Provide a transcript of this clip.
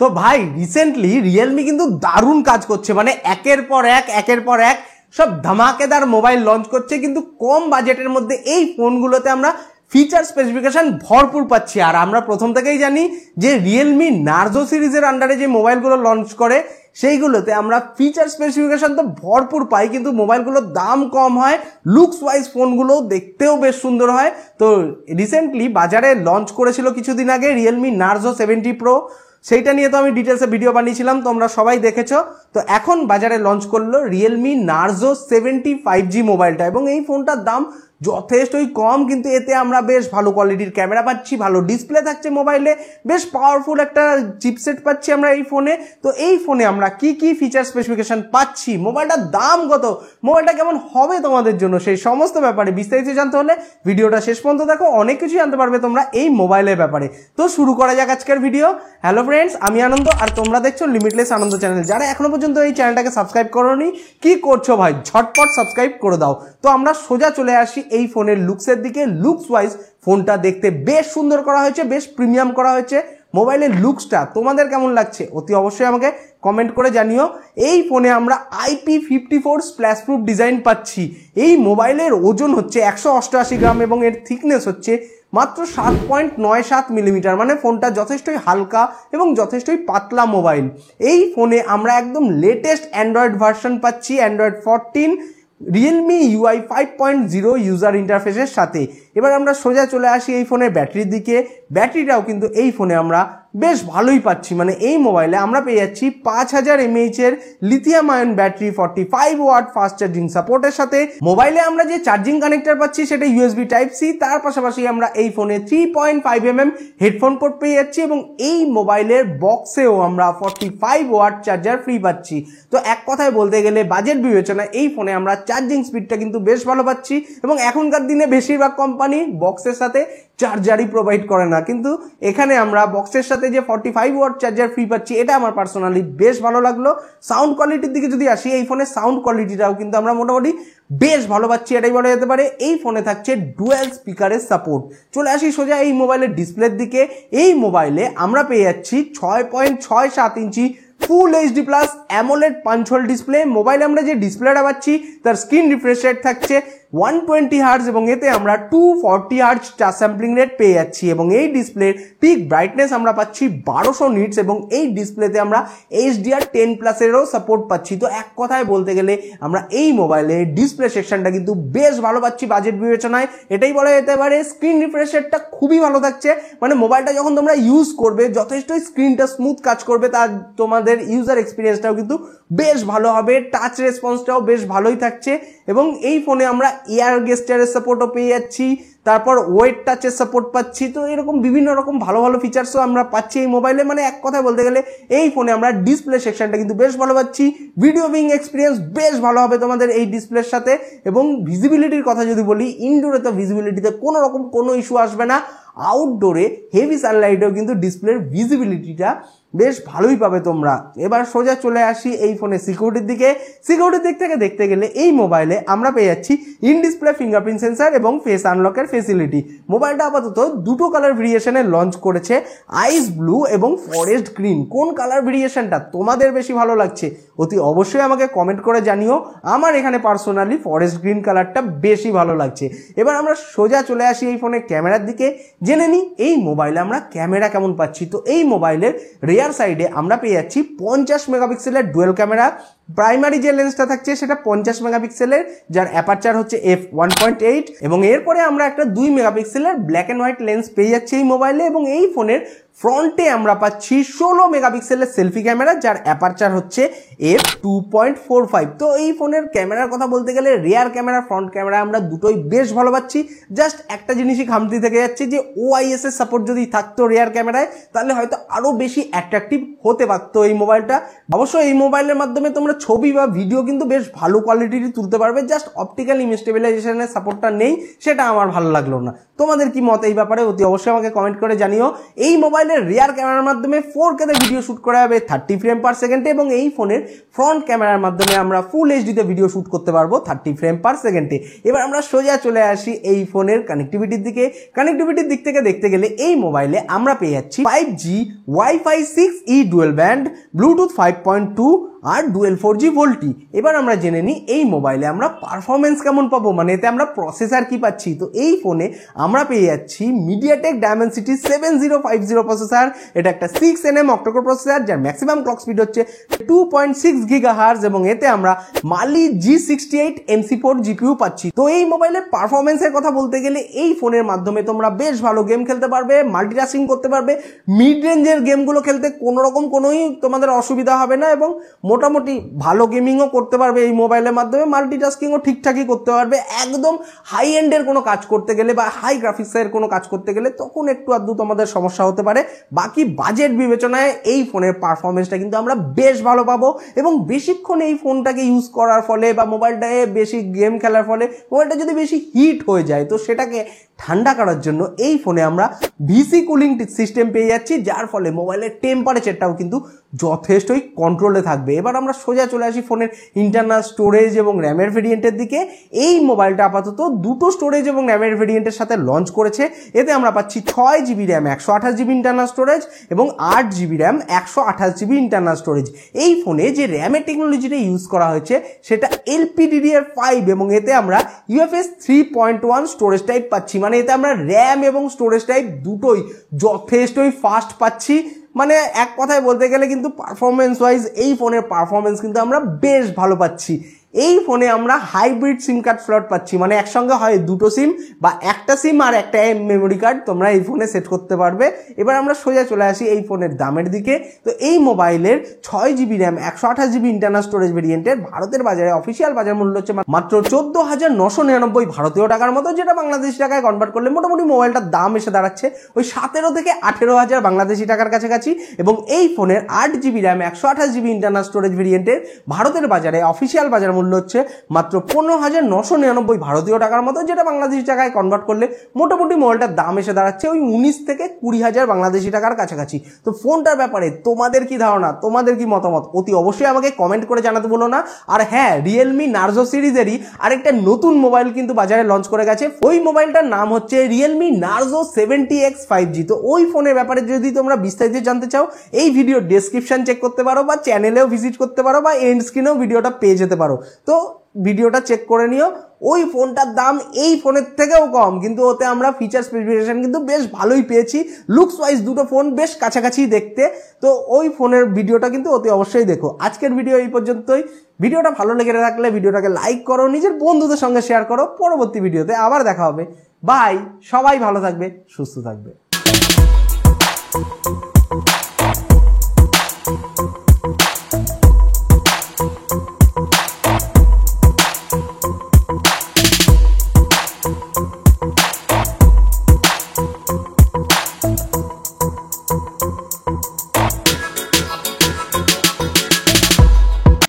তো ভাই recently Realme কিন্তু দারুণ কাজ করছে, মানে একের পর এক সব ধামাকেদার মোবাইল লঞ্চ করছে, কিন্তু কম বাজেটের মধ্যে এই ফোনগুলোতে আমরা ফিচার স্পেসিফিকেশন ভরপুর পাচ্ছি। আর আমরা প্রথম থেকেই জানি যে রিয়েলমি নার্জো সিরিজের আন্ডারে যে মোবাইলগুলো লঞ্চ করে সেইগুলোতে আমরা ফিচার স্পেসিফিকেশন তো ভরপুর পাই, কিন্তু মোবাইলগুলোর দাম কম হয়, লুকস ওয়াইজ ফোনগুলো দেখতেও বেশ সুন্দর হয়। তো রিসেন্টলি বাজারে লঞ্চ করেছিল কিছুদিন আগে রিয়েলমি নার্জো 70 প্রো, সেইটা নিয়ে তো আমি ডিটেলসে ভিডিও বানিয়েছিলাম, তোমরা সবাই দেখেছো। তো এখন বাজারে লঞ্চ করলো রিয়েলমি নার্জো 70 5G মোবাইলটা, এবং এই ফোনটার দাম যথেষ্টই কম, কিন্তু এতে আমরা বেশ ভালো কোয়ালিটির ক্যামেরা পাচ্ছি, ভালো ডিসপ্লে থাকছে মোবাইলে, বেশ পাওয়ারফুল একটা চিপসেট পাচ্ছি আমরা এই ফোনে। তো এই ফোনে আমরা কি কি ফিচার স্পেসিফিকেশন পাচ্ছি, মোবাইলটার দাম কত, মোবাইলটা কেমন হবে তোমাদের জন্য, সেই সমস্ত ব্যাপারে বিস্তারিত জানতে হলে ভিডিওটা শেষ পর্যন্ত দেখো, অনেক কিছু জানতে পারবে তোমরা এই মোবাইলের ব্যাপারে। তো শুরু করা যাক আজকের ভিডিও। হ্যালো ফ্রেন্ডস, আমি আনন্দ আর তোমরা দেখছো লিমিটলেস আনন্দ চ্যানেল। যারা এখনো পর্যন্ত এই চ্যানেলটাকে সাবস্ক্রাইব করোনি, কি করছো ভাই, ঝটপট সাবস্ক্রাইব করে দাও। তো আমরা সোজা চলে আসি এই ফোনের লুকসের দিকে। লুকস ওয়াইজ ফোনটা দেখতে বেশ সুন্দর করা হয়েছে, বেশ প্রিমিয়াম করা হয়েছে। মোবাইলের লুকসটা তোমাদের কেমন লাগছে অতি অবশ্যই আমাকে কমেন্ট করে জানিও। এই ফোনে আমরা IP54 স্প্ল্যাশ প্রুফ ডিজাইন পাচ্ছি। এই মোবাইলের ওজন হচ্ছে 188 গ্রাম এবং এর থিকনেস হচ্ছে মাত্র 7.97 মিলিমিটার, মানে ফোনটা যথেষ্টই হালকা এবং যথেষ্টই পাতলা মোবাইল। এই ফোনে আমরা একদম লেটেস্ট অ্যান্ড্রয়েড ভার্সন পাচ্ছি, অ্যান্ড্রয়েড 14 রিয়েলমি UI 5.0 ইউজার ইন্টারফেসের সাথে। এবার আমরা সোজা চলে আসি এই ফোনের ব্যাটারির দিকে। ব্যাটারিটাও কিন্তু এই ফোনে আমরা বেশ ভালোই পাচ্ছি, মানে এই মোবাইলে আমরা পেয়ে যাচ্ছি 5000 mAh এর lithium ion battery, 45 watt fast charging সাপোর্টের সাথে। মোবাইলে আমরা যে চার্জিং কানেক্টর পাচ্ছি সেটা USB Type-C, তার পাশাপাশি আমরা এই ফোনে 3.5mm হেডফোন পোর্ট পেয়ে যাচ্ছি, এবং এই মোবাইলের বক্সেও আমরা 45 ওয়াট চার্জার ফ্রি পাচ্ছি। তো এক কথায় বলতে গেলে বাজেট বিবেচনায় এই ফোনে আমরা চার্জিং স্পিডটা কিন্তু বেশ ভালো পাচ্ছি, এবং এখনকার দিনে বেশিরভাগ কোম্পানি বক্সের সাথে চার্জারই প্রোভাইড করে না, কিন্তু এখানে আমরা বক্সের সাথে যে 45 ওয়াট চার্জার ফ্রি পাচ্ছি, এটা আমার পার্সোনালি বেশ ভালো লাগলো। সাউন্ড কোয়ালিটির দিকে যদি আসি, এই ফোনের সাউন্ড কোয়ালিটিটাও কিন্তু আমরা মোটামুটি বেশ ভালো পাচ্ছি, এটাই বলা যেতে পারে। এই ফোনে থাকছে ডুয়াল স্পিকারের সাপোর্ট। চলে আসি সোজা এই মোবাইলের ডিসপ্লের দিকে। এই মোবাইলে আমরা পেয়ে যাচ্ছি 6.67 ইঞ্চি ফুল HD plus AMOLED punch whole display. মোবাইলে আমরা যে ডিসপ্লেটা পাচ্ছি তার স্ক্রিন রিফ্রেশ রেট থাকছে 120 হার্জ, এবং এতে আমরা 240 হার্জ টাচ স্যাম্পলিং রেট পেয়ে যাচ্ছি, এবং এই ডিসপ্লের পিক ব্রাইটনেস আমরা পাচ্ছি 1200 নিটস, এবং এই ডিসপ্লেতে আমরা HDR10+ এরও সাপোর্ট পাচ্ছি। তো এক কথায় বলতে গেলে আমরা এই মোবাইলে ডিসপ্লে সেকশনটা কিন্তু বেশ ভালো পাচ্ছি বাজেট বিবেচনায়, এটাই বলা যেতে পারে। স্ক্রিন রিফ্রেশ রেটটা খুবই ভালো থাকছে, মানে মোবাইলটা যখন তোমরা ইউজ করবে যথেষ্টই স্ক্রিনটা স্মুথ কাজ করবে, তার তোমাদের ইউজার এক্সপিরিয়েন্সটাও কিন্তু বেশ ভালো হবে। টাচ রেসপন্সটাও বেশ ভালোই থাকছে, এবং এই ফোনে আমরা এয়ার গেস্টারের সাপোর্টও পেয়ে যাচ্ছি, তারপর ওয়েট টাচের সাপোর্ট পাচ্ছি। তো এরকম বিভিন্ন রকম ভালো ভালো ফিচার্সও আমরা পাচ্ছি এই মোবাইলে, মানে এক কথায় বলতে গেলে এই ফোনে আমরা ডিসপ্লে সেকশনটা কিন্তু বেশ ভালো পাচ্ছি। ভিডিও ভিউইং এক্সপিরিয়েন্স বেশ ভালো হবে তোমাদের এই ডিসপ্লের সাথে, এবং ভিজিবিলিটির কথা যদি বলি, ইনডোরে তো ভিজিবিলিটিতে কোনো রকম কোনো ইস্যু আসবে না, আউটডোরে হেভি সানলাইটেও কিন্তু ডিসপ্লের ভিজিবিলিটিটা বেশ ভালোই পাবে তোমরা। এবার সোজা চলে আসি এই ফোনের সিকিউরিটির দিকে। সিকিউরিটির দিক থেকে দেখতে গেলে এই মোবাইলে আমরা পেয়ে যাচ্ছি ইন ডিসপ্লে ফিঙ্গারপ্রিন্ট সেন্সার এবং ফেস আনলকের ফেসিলিটি। মোবাইলটা আপাতত দুটো কালার ভেরিয়েশনে লঞ্চ করেছে, আইস ব্লু এবং ফরেস্ট গ্রিন। কোন কালার ভেরিয়েশনটা তোমাদের বেশি ভালো লাগছে অতি অবশ্যই আমাকে কমেন্ট করে জানিও। আমার এখানে পার্সোনালি ফরেস্ট গ্রিন কালারটা বেশি ভালো লাগছে। এবার আমরা সোজা চলে আসি এই ফোনের ক্যামেরার দিকে, জেনে নিই এই মোবাইলে আমরা ক্যামেরা কেমন পাচ্ছি। তো এই মোবাইলের রিয়ার সাইডে আমরা পেয়ে যাচ্ছি 50 মেগাপিক্সেলের ডুয়েল ক্যামেরা। প্রাইমারি যে লেন্সটা থাকছে সেটা 50 মেগাপিক্সেলের, যার অ্যাপারচার হচ্ছে f1.8, এবং এরপরে আমরা একটা 2 মেগাপিক্সেলের ব্ল্যাক অ্যান্ড হোয়াইট লেন্স পেয়ে যাচ্ছি এই মোবাইলে, এবং এই ফোনের ফ্রন্টে আমরা পাচ্ছি 16 মেগাপিক্সেলের সেলফি ক্যামেরা, যার অ্যাপারচার হচ্ছে f2.45। তো এই ফোনের ক্যামেরার কথা বলতে গেলে রিয়ার ক্যামেরা ফ্রন্ট ক্যামেরা আমরা দুটোই বেশ ভালো পাচ্ছি। জাস্ট একটা জিনিসই খামতি থেকে যাচ্ছে, যে OIS এর সাপোর্ট যদি থাকতো রিয়ার ক্যামেরায় তাহলে হয়তো আরো বেশি অ্যাট্রাকটিভ হতে পারতো এই মোবাইলটা। অবশ্যই এই মোবাইলের মাধ্যমে তোমরা ছবি বা ভিডিও কিন্তু বেশ ভালো কোয়ালিটির তুলতে পারবে, জাস্ট অপটিক্যাল ইমেজ স্টেবিলাইজেশনের সাপোর্টটা নেই, সেটা আমার ভালো লাগলো না। তোমাদের কি মত এই ব্যাপারে অতি অবশ্যই আমাকে কমেন্ট করে জানিও। এই মোবাইল মোবাইলের রিয়ার ক্যামেরার মাধ্যমে 4K তে ভিডিও শুট করা যাবে 30 ফ্রেম পার সেকেন্ডে এবং এই ফোনের ফ্রন্ট ক্যামেরার মাধ্যমে আমরা ফুল এইচডিতে ভিডিও শুট করতে পারবো 30 ফ্রেম পার সেকেন্ডে। এবার আমরা সোজা চলে আসি এই ফোনের কানেক্টিভিটির দিকে। কানেক্টিভিটির দিক থেকে দেখতে গেলে এই মোবাইলে আমরা পেয়ে যাচ্ছি 5G wifi 6E dual band, Bluetooth 5.2 আর ডুয়েল 4G ভোল্টি। এবার আমরা জেনে নিই এই মোবাইলে আমরা পারফরমেন্স কেমন পাবো, মানে এতে আমরা প্রসেসর কি পাচ্ছি। তো এই ফোনে আমরা পেয়ে যাচ্ছি মিডিয়াটেক ডায়মেনসিটি 7050 প্রসেসর। এটা একটা 6nm অক্টাকোর প্রসেসর যার ম্যাক্সিমাম ক্লক স্পিড হচ্ছে 2.6 GHz এবং এতে আমরা মালি G68 MC4 GPU পাচ্ছি। তো এই মোবাইলের পারফরমেন্সের কথা বলতে গেলে এই ফোনের মাধ্যমে তোমরা বেশ ভালো গেম খেলতে পারবে, মাল্টিটাস্কিং করতে পারবে, মিড রেঞ্জের গেমগুলো খেলতে কোনো রকম কোনোই তোমাদের অসুবিধা হবে না এবং মোটামুটি ভালো গেমিংও করতে পারবে এই মোবাইলের মাধ্যমে, মাল্টিটাস্কিংও ঠিকঠাকই করতে পারবে। একদম হাই এন্ডের কোনো কাজ করতে গেলে বা হাই গ্রাফিক্সের কোনো কাজ করতে গেলে তখন একটু আধটু তোমাদের সমস্যা হতে পারে। বাকি বাজেট বিবেচনায় এই ফোনের পারফরমেন্সটা কিন্তু আমরা বেশ ভালো পাবো এবং বেশিক্ষণ এই ফোনটাকে ইউজ করার ফলে বা মোবাইলটায় বেশি গেম খেলার ফলে মোবাইলটা যদি বেশি হিট হয়ে যায় তো সেটাকে ঠান্ডা করার জন্য এই ফোনে আমরা ভিসি কুলিং সিস্টেম পেয়ে যাচ্ছি, যার ফলে মোবাইলের টেম্পারেচারটাও কিন্তু যথেষ্টই কন্ট্রোলে থাকবে। এবার আমরা সোজা চলে আসি ফোনের ইন্টারনাল স্টোরেজ এবং র্যামের ভেরিয়েন্টের দিকে। এই মোবাইলটা আপাতত দুটো স্টোরেজ এবং র্যামের ভেরিয়েন্টের সাথে লঞ্চ করেছে। এতে আমরা পাচ্ছি 6GB RAM 128GB internal storage এবং 8GB RAM 128GB internal storage. এই ফোনে যে র্যামের টেকনোলজিটা ইউজ করা হয়েছে সেটা LPDDR5 এবং এতে আমরা UFS 3.1 স্টোরেজ টাইপ পাচ্ছি, মানে এতে আমরা র্যাম এবং স্টোরেজ টাইপ দুটোই যথেষ্টই ফাস্ট পাচ্ছি। মানে এক কথায় বলতে গেলে কিন্তু পারফরমেন্স ওয়াইজ এই ফোনের পারফরমেন্স কিন্তু আমরা বেশ ভালো পাচ্ছি। এই ফোনে আমরা হাইব্রিড সিম কার্ড স্লট পাচ্ছি, মানে একসঙ্গে হয় দুটো সিম বা একটা সিম আর একটা মেমোরি কার্ড তোমরা এই ফোনে সেট করতে পারবে। এবার আমরা সোজা চলে আসি এই ফোনের দামের দিকে। তো এই মোবাইলের 6GB RAM 128GB internal storage ভেরিয়েন্টের ভারতের বাজারে অফিসিয়াল বাজার মূল্য হচ্ছে মাত্র 14,999 ভারতীয় টাকার মতো, যেটা বাংলাদেশি টাকায় কনভার্ট করলে মোটামুটি মোবাইলটার দাম এসে দাঁড়াচ্ছে ওই 17 থেকে 18,000 বাংলাদেশি টাকার কাছাকাছি। এবং এই ফোনের 8GB RAM 128GB internal storage ভেরিয়েন্টের ভারতের বাজারে অফিসিয়াল বাজার মূল্য হচ্ছে মাত্র 15,999 ভারতীয় টাকার মতো, যেটা বাংলাদেশি টাকায় কনভার্ট করলে মোটামুটি মোবাইলটার দাম এসে দাঁড়াচ্ছে ওই 19 থেকে 20,000 বাংলাদেশি টাকার কাছাকাছি। তো ফোনটার ব্যাপারে তোমাদের কি ধারণা, তোমাদের কি মতামত অতি অবশ্যই আমাকে কমেন্ট করে জানাতে বলো না। আর হ্যাঁ, রিয়েলমি নার্জো সিরিজেরই আরেকটা নতুন মোবাইল কিন্তু বাজারে লঞ্চ করে গেছে। ওই মোবাইলটার নাম হচ্ছে রিয়েলমি নার্জো 70X 5G। তো ওই ফোনের ব্যাপারে যদি তোমরা বিস্তারিত জানতে চাও এই ভিডিও ডেসক্রিপশন চেক করতে পারো বা চ্যানেলেও ভিজিট করতে পারো বা এন্ড স্ক্রিনেও ভিডিওটা পেয়ে যেতে পারো। তো ভিডিওটা চেক করে নিও। ওই ফোনটার দাম এই ফোনের থেকেও কম, কিন্তু ওতে আমরা ফিচার স্পেসিফিকেশন কিন্তু বেশ ভালোই পেয়েছি। লুকস ওয়াইজ দুটো ফোন বেশ কাছাকাছি দেখতে। তো ওই ফোনের ভিডিওটা কিন্তু অতি অবশ্যই দেখো। আজকের ভিডিও এই পর্যন্তই। ভিডিওটা ভালো লেগে থাকলে ভিডিওটাকে লাইক করো, নিজের বন্ধুদের সঙ্গে শেয়ার করো। পরবর্তী ভিডিওতে আবার দেখা হবে। বাই, সবাই ভালো থাকবে, সুস্থ থাকবে।